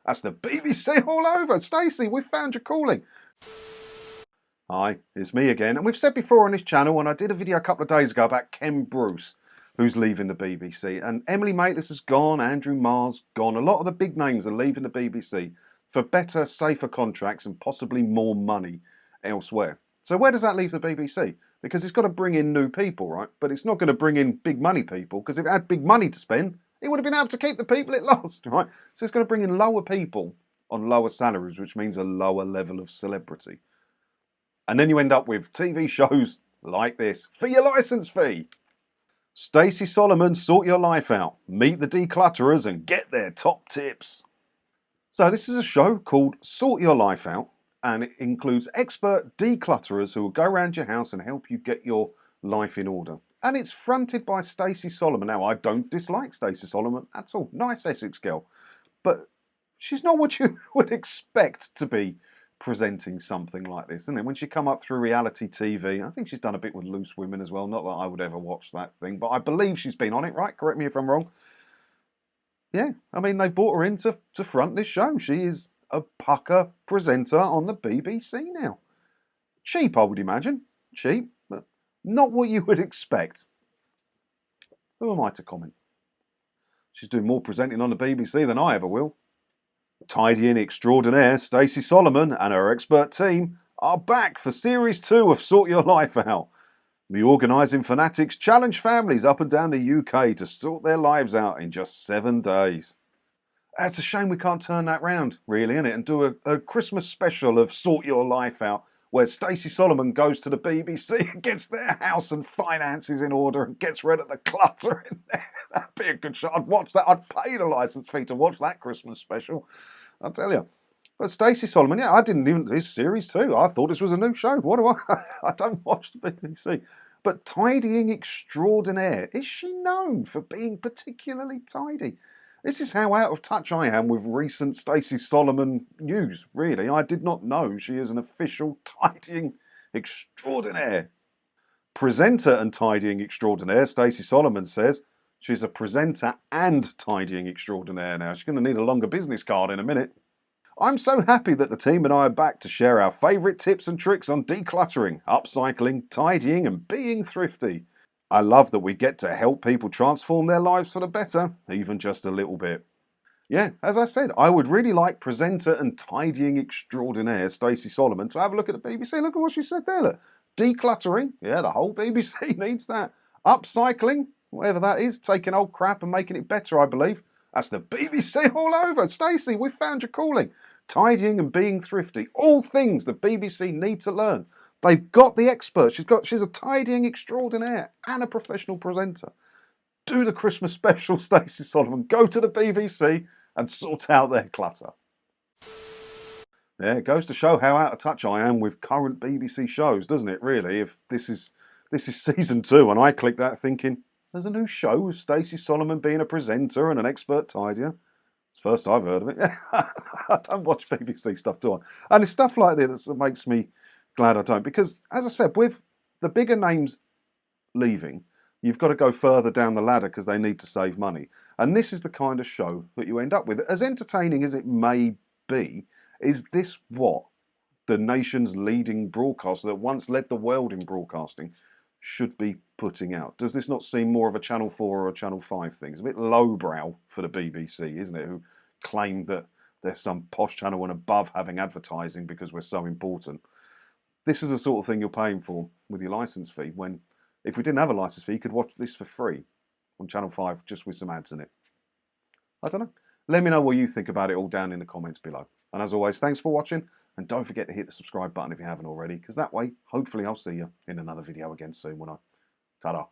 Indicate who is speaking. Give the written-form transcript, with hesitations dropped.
Speaker 1: That's the BBC all over. Stacey, we found your calling. Hi, it's me again. And we've said before on this channel, and I did a video a couple of days ago about Ken Bruce, who's leaving the BBC. And Emily Maitlis has gone, Andrew Marr's gone. A lot of the big names are leaving the BBC for better, safer contracts and possibly more money elsewhere. So where does that leave the BBC? Because it's got to bring in new people, right? But it's not going to bring in big money people, because if it had big money to spend, it would have been able to keep the people it lost, right? So it's going to bring in lower people on lower salaries, which means a lower level of celebrity. And then you end up with TV shows like this for your licence fee. Stacey Solomon, sort your life out. Meet the declutterers and get their top tips. So this is a show called Sort Your Life Out, and it includes expert declutterers who will go around your house and help you get your life in order. And it's fronted by Stacey Solomon. Now, I don't dislike Stacey Solomon at all. Nice Essex girl. But she's not what you would expect to be presenting something like this, isn't it? When she come up through reality TV, I think she's done a bit with Loose Women as well. Not that I would ever watch that thing, but I believe she's been on it, right? Correct me if I'm wrong. Yeah, I mean, they brought her in to front this show. She is a pucker presenter on the BBC now. Cheap, I would imagine. Cheap, but not what you would expect. Who am I to comment? She's doing more presenting on the BBC than I ever will. Tidying extraordinaire Stacey Solomon and her expert team are back for Series 2 of Sort Your Life Out. The organising fanatics challenge families up and down the UK to sort their lives out in just 7 days. It's a shame we can't turn that round, really, isn't it? And do a Christmas special of Sort Your Life Out, where Stacey Solomon goes to the BBC and gets their house and finances in order and gets rid of the clutter in there. That'd be a good shot. I'd watch that. I'd pay the licence fee to watch that Christmas special. I'll tell you. But Stacey Solomon, yeah, I didn't even, this Series 2, I thought this was a new show. What do I don't watch the BBC. But tidying extraordinaire, is she known for being particularly tidy? This is how out of touch I am with recent Stacey Solomon news, really. I did not know she is an official tidying extraordinaire. Presenter and tidying extraordinaire, Stacey Solomon says she's a presenter and tidying extraordinaire now. She's going to need a longer business card in a minute. I'm so happy that the team and I are back to share our favourite tips and tricks on decluttering, upcycling, tidying and being thrifty. I love that we get to help people transform their lives for the better, even just a little bit. Yeah, as I said, I would really like presenter and tidying extraordinaire Stacey Solomon to have a look at the BBC. Look at what she said there. Look. Decluttering, yeah, the whole BBC needs that. Upcycling, whatever that is, taking old crap and making it better, I believe. That's the BBC all over. Stacey, we found your calling. Tidying and being thrifty, all things the BBC need to learn. They've got the experts. She's a tidying extraordinaire and a professional presenter. Do the Christmas special, Stacey Solomon. Go to the BBC and sort out their clutter. Yeah, it goes to show how out of touch I am with current BBC shows, doesn't it, really? If this is season 2 and I click that thinking, there's a new show with Stacey Solomon being a presenter and an expert tidier. It's the first I've heard of it. I don't watch BBC stuff, do I? And it's stuff like this that makes me glad I don't. Because, as I said, with the bigger names leaving, you've got to go further down the ladder because they need to save money. And this is the kind of show that you end up with. As entertaining as it may be, is this what the nation's leading broadcaster that once led the world in broadcasting should be putting out? Does this not seem more of a Channel 4 or a Channel 5 thing? It's a bit lowbrow for the BBC, isn't it? Who claim that they're some posh channel and above having advertising because we're so important. This is the sort of thing you're paying for with your licence fee, when if we didn't have a licence fee, you could watch this for free on Channel 5 just with some ads in it. I don't know. Let me know what you think about it all down in the comments below. And as always, thanks for watching. And don't forget to hit the subscribe button if you haven't already, because that way, hopefully I'll see you in another video again soon, won't I? Ta-da.